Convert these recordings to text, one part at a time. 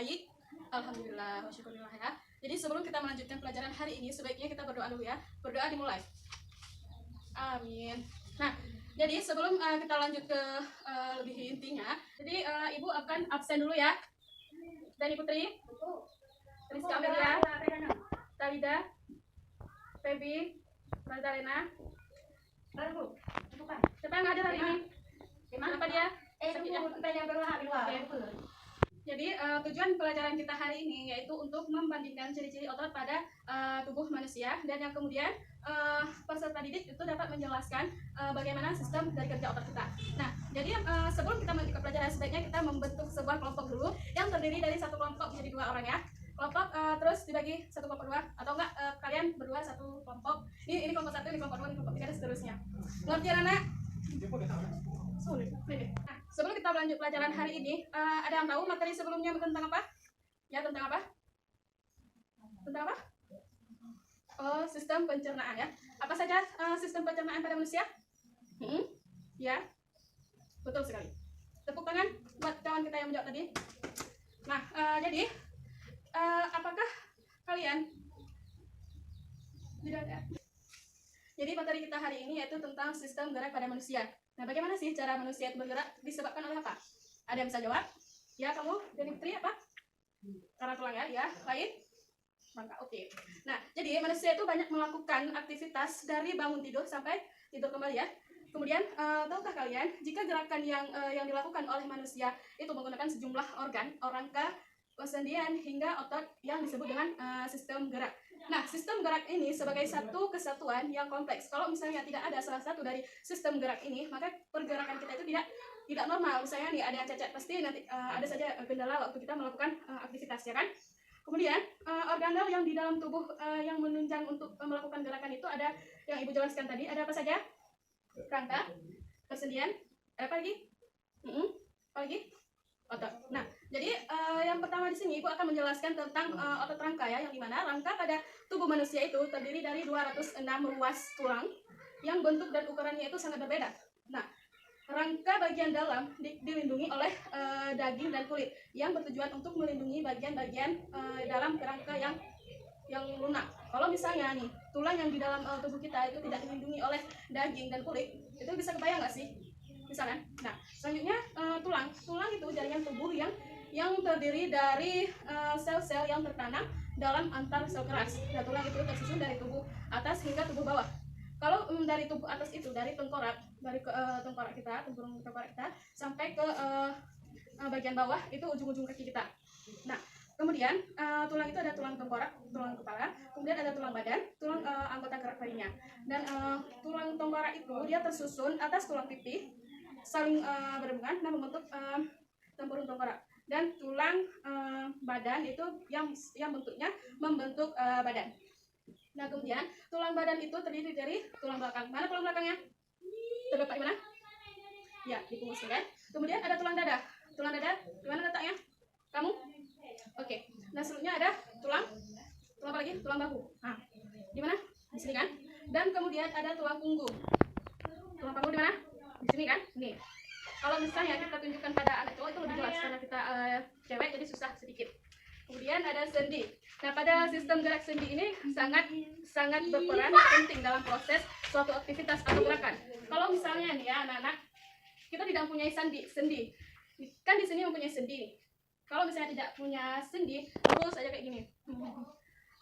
Baik, alhamdulillah, wa syukurillah ya. Jadi sebelum kita melanjutkan pelajaran hari ini, sebaiknya kita berdoa dulu ya. Berdoa dimulai. Amin. Nah, jadi sebelum kita lanjut ke lebih intinya, jadi Ibu akan absen dulu ya. Dan Ibu Tri, Rizka Amelia, Talida, Feby, Magdalena. Siapa yang hadir hari ini? Kenapa dia? Jadi tujuan pelajaran kita hari ini yaitu untuk membandingkan ciri-ciri otot pada tubuh manusia, dan yang kemudian peserta didik itu dapat menjelaskan bagaimana sistem dari kerja otot kita. Nah, jadi sebelum kita melanjutkan pelajaran, sebaiknya kita membentuk sebuah kelompok dulu yang terdiri dari satu kelompok menjadi 2 orang ya. Kelompok terus dibagi satu kelompok 2, atau enggak kalian berdua satu kelompok. Ini kelompok 1, ini kelompok 2, ini kelompok 3 dan seterusnya. Ngerti anak? Sulit. Nah, sebelum kita lanjut pelajaran hari ini, ada yang tahu materi sebelumnya tentang apa? Ya, tentang apa? Tentang apa? Oh, sistem pencernaan ya. Apa saja sistem pencernaan pada manusia? Ya, betul sekali. Tepuk tangan buat kawan kita yang menjawab tadi. Nah, jadi apakah kalian tidak ada? Jadi materi kita hari ini yaitu tentang sistem gerak pada manusia. Nah, bagaimana sih cara manusia itu bergerak? Disebabkan oleh apa? Ada yang bisa jawab? Ya, kamu dari Putri apa? Karena tulang ya, ya. Lain? Maka oke. Nah, jadi manusia itu banyak melakukan aktivitas dari bangun tidur sampai tidur kembali ya. Kemudian, tahukah kalian jika gerakan yang dilakukan oleh manusia itu menggunakan sejumlah organ, rangka, persendian hingga otot yang disebut dengan sistem gerak. Nah, sistem gerak ini sebagai satu kesatuan yang kompleks. Kalau misalnya tidak ada salah satu dari sistem gerak ini, maka pergerakan kita itu tidak normal. Misalnya nih ada yang cacat, pasti nanti ada saja kendala waktu kita melakukan aktivitas ya kan. Kemudian organel yang di dalam tubuh yang menunjang untuk melakukan gerakan itu ada yang Ibu jelaskan tadi. Ada apa saja? Rangka, persendian, ada apa lagi? Apa lagi? Otot. Nah, jadi yang pertama di sini Ibu akan menjelaskan tentang otot rangka ya, yang dimana rangka pada tubuh manusia itu terdiri dari 206 ruas tulang yang bentuk dan ukurannya itu sangat berbeda. Nah, rangka bagian dalam dilindungi oleh daging dan kulit yang bertujuan untuk melindungi bagian-bagian dalam rangka yang lunak. Kalau misalnya nih tulang yang di dalam tubuh kita itu tidak dilindungi oleh daging dan kulit, itu bisa kebayang nggak sih? Misalkan. Nah, selanjutnya tulang itu jaringan tubuh yang terdiri dari sel-sel yang tertanam dalam antar sel keras. Nah, tulang itu tersusun dari tubuh atas hingga tubuh bawah. Kalau dari tubuh atas itu dari tengkorak, tengkorak kita, tempurung tengkorak kita sampai ke bagian bawah itu ujung-ujung kaki kita. Nah, kemudian tulang itu ada tulang tengkorak, tulang kepala, kemudian ada tulang badan, tulang anggota gerak lainnya. Dan tulang tengkorak itu dia tersusun atas tulang pipi, saling berhubungan dan membentuk tempurung tengkorak. Dan tulang badan itu yang bentuknya membentuk badan. Nah, kemudian tulang badan itu terdiri dari tulang belakang. Mana tulang belakangnya? Terletak di mana? Ya, di punggung kan. Kemudian ada tulang dada. Tulang dada di mana letaknya? Kamu? Oke. Nah, selanjutnya ada tulang apa lagi? Tulang bahu. Nah, di mana? Di sini kan. Dan kemudian ada tulang punggung. Tulang punggung di mana? Di sini kan? Nih. Kalau misalnya kita tunjukkan pada anak cowok itu lebih jelas karena kita cewek jadi susah sedikit. Kemudian ada sendi. Nah, pada sistem gerak sendi ini sangat berperan penting dalam proses suatu aktivitas atau gerakan. Kalau misalnya nih ya anak-anak, kita tidak mempunyai sendi. Kan di sini mempunyai sendi. Kalau misalnya tidak punya sendi, terus aja kayak gini.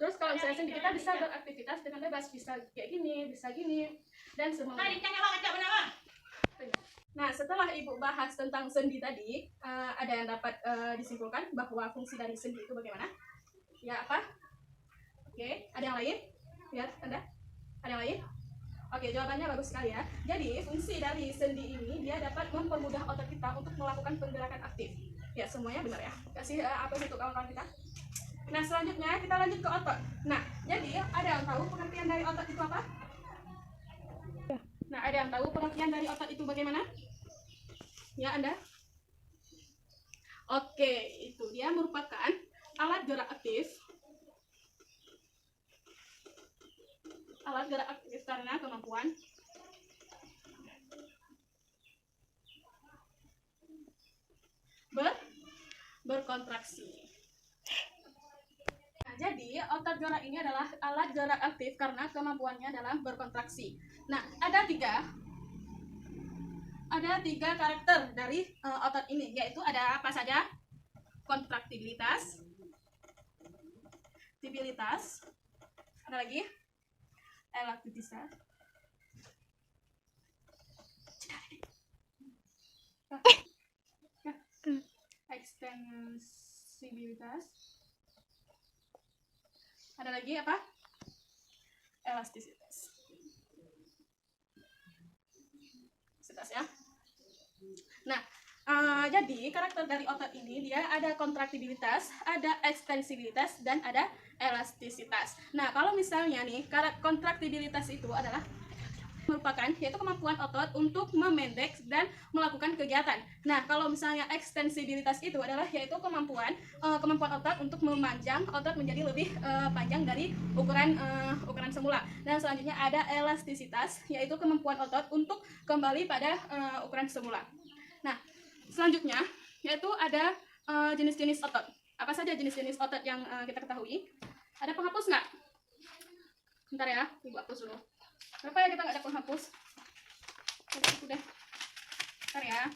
Terus kalau misalnya sendi, kita bisa beraktivitas dengan bebas, bisa kayak gini, bisa gini, dan semua. Nah, setelah Ibu bahas tentang sendi tadi, ada yang dapat disimpulkan bahwa fungsi dari sendi itu bagaimana? Ya, apa? Oke, ada yang lain? Lihat, Anda? Ada yang lain? Oke, jawabannya bagus sekali ya. Jadi, fungsi dari sendi ini, dia dapat mempermudah otot kita untuk melakukan pergerakan aktif. Ya, semuanya benar ya. Kasih aplaus untuk kawan-kawan kita. Nah, selanjutnya kita lanjut ke otot. Nah, jadi ada yang tahu pengertian dari otot itu apa? Nah, ada yang tahu pengertian dari otot itu bagaimana? Ya, Anda? Oke, itu dia merupakan alat gerak aktif. Alat gerak aktif karena kemampuan berkontraksi. otot gerak ini adalah alat gerak aktif karena kemampuannya dalam berkontraksi. Nah, ada tiga karakter dari otot ini, yaitu ada apa saja? Kontraktibilitas, stabilitas, ada lagi elastisitas, ekstensibilitas, ada lagi apa? Elastisitas. Ya. Nah, jadi karakter dari otot ini dia ada kontraktibilitas, ada ekstensibilitas, dan ada elastisitas. Nah, kalau misalnya nih kontraktibilitas itu adalah merupakan yaitu kemampuan otot untuk memendek dan melakukan kegiatan. Nah, kalau misalnya ekstensibilitas itu adalah yaitu kemampuan otot untuk memanjang otot menjadi lebih panjang dari ukuran semula. Dan selanjutnya ada elastisitas, yaitu kemampuan otot untuk kembali pada ukuran semula. Nah, selanjutnya yaitu ada jenis-jenis otot. Apa saja jenis-jenis otot yang kita ketahui? Ada penghapus nggak? Bentar ya, Ibu hapus dulu. Kenapa ya kita nggak ada penghapus? Udah. Bentar ya.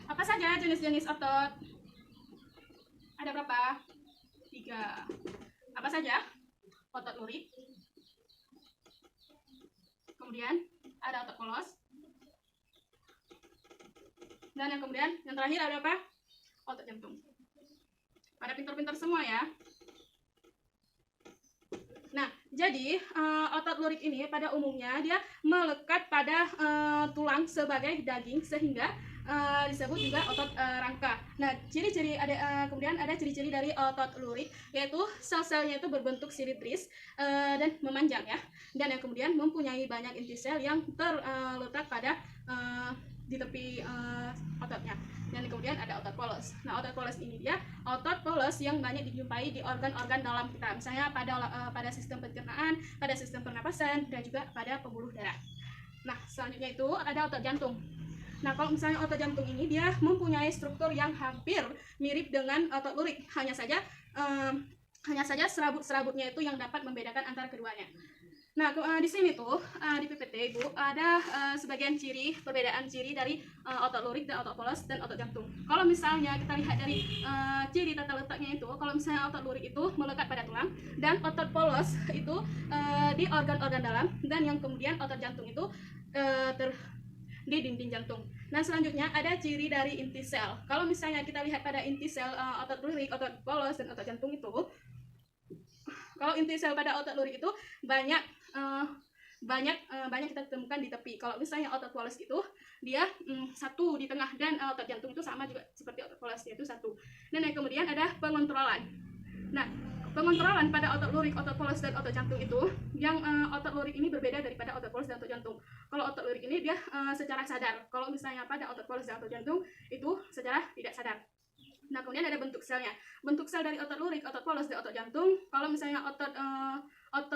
Apa saja jenis-jenis otot? Ada berapa? 3. Apa saja? Otot lurik. Kemudian ada otot polos. Dan yang kemudian yang terakhir ada apa? Otot jantung. Pada pintar-pintar semua ya. Nah, jadi otot lurik ini pada umumnya dia melekat pada tulang sebagai daging sehingga disebut juga otot rangka. Nah, ciri-ciri kemudian ada ciri-ciri dari otot lurik, yaitu sel-selnya itu berbentuk simetris dan memanjang ya. Dan yang kemudian mempunyai banyak inti sel yang terletak pada di tepi ototnya. Dan kemudian ada otot polos. Nah, otot polos ini dia otot polos yang banyak dijumpai di organ-organ dalam kita, misalnya pada sistem pencernaan, pada sistem pernapasan, dan juga pada pembuluh darah. Nah, selanjutnya itu ada otot jantung. Nah, kalau misalnya otot jantung ini dia mempunyai struktur yang hampir mirip dengan otot lurik, hanya saja serabut-serabutnya itu yang dapat membedakan antara keduanya. Nah, di sini tuh di PPT Ibu ada sebagian perbedaan ciri dari otot lurik dan otot polos dan otot jantung. Kalau misalnya kita lihat dari ciri tata letaknya itu, kalau misalnya otot lurik itu melekat pada tulang dan otot polos itu di organ-organ dalam, dan yang kemudian otot jantung itu di dinding jantung. Nah, selanjutnya ada ciri dari inti sel. Kalau misalnya kita lihat pada inti sel otot lurik, otot polos, dan otot jantung itu, kalau inti sel pada otot lurik itu banyak kita temukan di tepi. Kalau misalnya otot polos itu dia satu di tengah, dan otot jantung itu sama juga seperti otot polos, yaitu satu. Dan yang kemudian ada pengontrolan. Nah, pengontrolan pada otot lurik, otot polos, dan otot jantung itu, yang otot lurik ini berbeda daripada otot polos dan otot jantung. Kalau otot lurik ini dia secara sadar. Kalau misalnya pada otot polos dan otot jantung itu secara tidak sadar. Nah, kemudian ada bentuk selnya. Bentuk sel dari otot lurik, otot polos, dan otot jantung. Kalau misalnya otot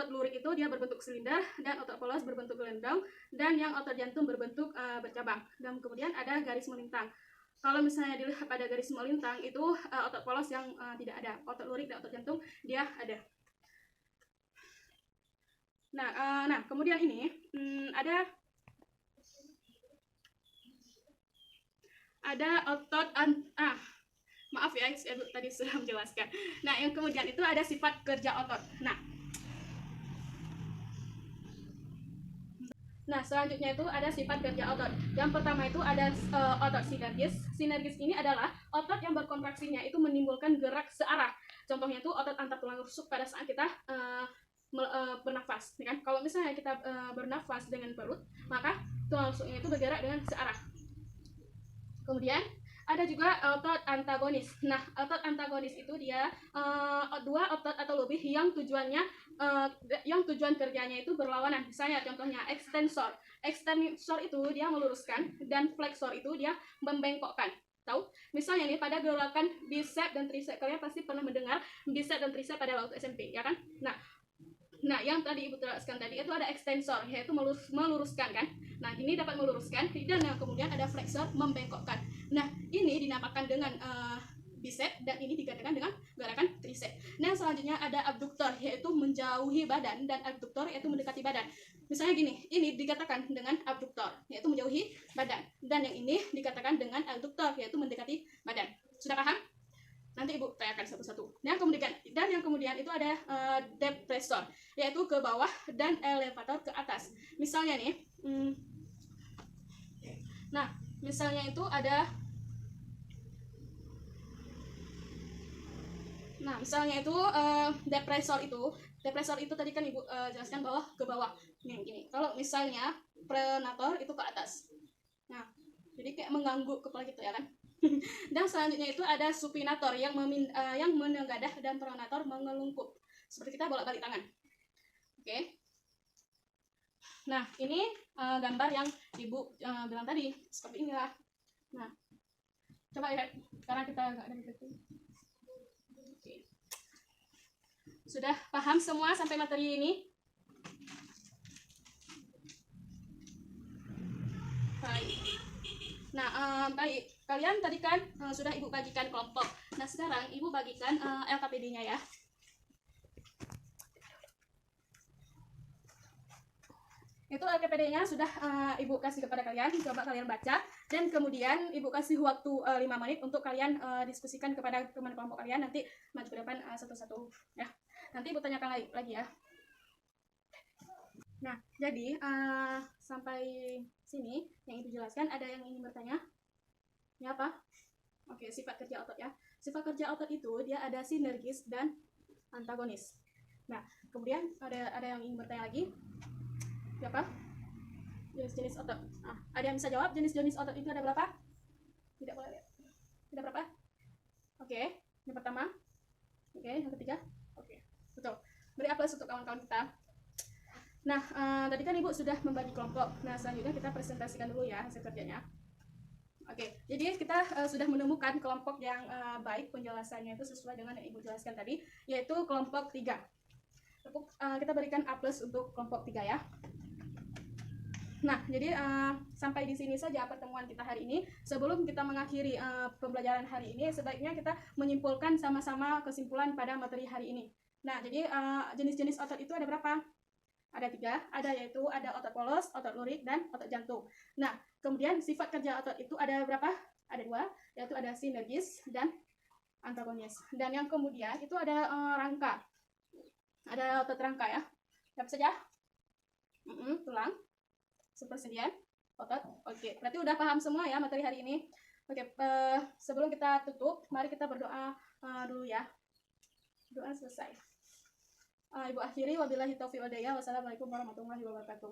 lurik itu dia berbentuk silinder, dan otot polos berbentuk gelendong, dan yang otot jantung berbentuk bercabang. Dan kemudian ada garis melintang. Kalau misalnya dilihat pada garis melintang itu otot polos yang tidak ada. Otot lurik dan otot jantung dia ada. Nah, kemudian ini ada otot maaf ya, saya tadi sudah menjelaskan. Nah, yang kemudian itu ada sifat kerja otot. Nah, selanjutnya itu ada sifat kerja otot. Yang pertama itu ada otot sinergis. Sinergis ini adalah otot yang berkontraksinya itu menimbulkan gerak searah. Contohnya itu otot antar tulang rusuk pada saat kita bernafas. Ya kan? Kalau misalnya kita bernafas dengan perut, maka tulang rusuknya itu bergerak dengan searah. Kemudian ada juga otot antagonis. Nah, otot antagonis itu dia dua otot atau lebih yang tujuan kerjanya itu berlawanan. Misalnya contohnya ekstensor. Ekstensor itu dia meluruskan, dan fleksor itu dia membengkokkan. Tahu? Misalnya nih pada gerakan bicep dan tricep, kalian pasti pernah mendengar bicep dan tricep pada waktu SMP, ya kan? Nah, Nah, yang tadi Ibu jelaskan tadi itu ada extensor, yaitu meluruskan kan. Nah, ini dapat meluruskan, dan yang kemudian ada flexor, membengkokkan. Nah, ini dinamakan dengan bicep, dan ini dikatakan dengan gerakan tricep. Nah, selanjutnya ada abduktor, yaitu menjauhi badan, dan abduktor yaitu mendekati badan. Misalnya gini, ini dikatakan dengan abduktor, yaitu menjauhi badan, dan yang ini dikatakan dengan abduktor, yaitu mendekati badan. Sudah paham? Nanti Ibu tanyakan satu-satu. Yang kemudian itu ada depressor, yaitu ke bawah, dan elevator ke atas. Misalnya nih, nah misalnya itu ada, depressor itu tadi kan Ibu jelaskan bawah ke bawah. Nih gini, kalau misalnya pronator itu ke atas. Nah, jadi kayak mengganggu kepala gitu ya kan. Dan selanjutnya itu ada supinator yang menengadah, dan pronator mengelungkup. Seperti kita bolak-balik tangan. Oke. Nah, ini gambar yang Ibu bilang tadi, seperti inilah. Nah, coba lihat. Sekarang kita agak dari situ. Oke. Sudah paham semua sampai materi ini? Baik. Nah, baik. Kalian tadi kan sudah Ibu bagikan kelompok. Nah, sekarang Ibu bagikan LKPD-nya ya. Itu LKPD-nya sudah Ibu kasih kepada kalian. Coba kalian baca. Dan kemudian Ibu kasih waktu 5 menit untuk kalian diskusikan kepada teman kelompok kalian. Nanti maju ke depan satu-satu. Ya. Nanti Ibu tanyakan lagi ya. Nah, jadi sampai sini yang Ibu jelaskan, ada yang ingin bertanya? Ini apa? Oke, sifat kerja otot ya. Sifat kerja otot itu dia ada sinergis dan antagonis. Nah, kemudian ada yang ingin bertanya lagi? Apa? Jenis-jenis otot. Ada yang bisa jawab jenis-jenis otot itu ada berapa? Tidak boleh lihat. Tidak berapa? Oke, yang pertama. Oke, yang ketiga. Oke, betul. Beri aplaus untuk kawan-kawan kita. Nah, tadi kan Ibu sudah membagi kelompok. Nah, selanjutnya kita presentasikan dulu ya hasil kerjanya. Oke, jadi kita sudah menemukan kelompok yang baik penjelasannya itu sesuai dengan yang Ibu jelaskan tadi, yaitu kelompok 3. Kita berikan A+ untuk kelompok 3 ya. Nah, jadi sampai di sini saja pertemuan kita hari ini. Sebelum kita mengakhiri pembelajaran hari ini, sebaiknya kita menyimpulkan sama-sama kesimpulan pada materi hari ini. Nah, jadi jenis-jenis otot itu ada berapa? Ada 3, yaitu ada otot polos, otot lurik, dan otot jantung. Nah, kemudian sifat kerja otot itu ada berapa? Ada 2, yaitu ada sinergis dan antagonis. Dan yang kemudian itu ada rangka. Ada otot rangka ya. Siapa saja? Tulang, supersendian, otot. Oke, berarti udah paham semua ya materi hari ini. Oke, sebelum kita tutup, mari kita berdoa dulu ya. Doa selesai. Ibu akhiri, wabillahi taufiq wal hidayah. Wassalamualaikum warahmatullahi wabarakatuh.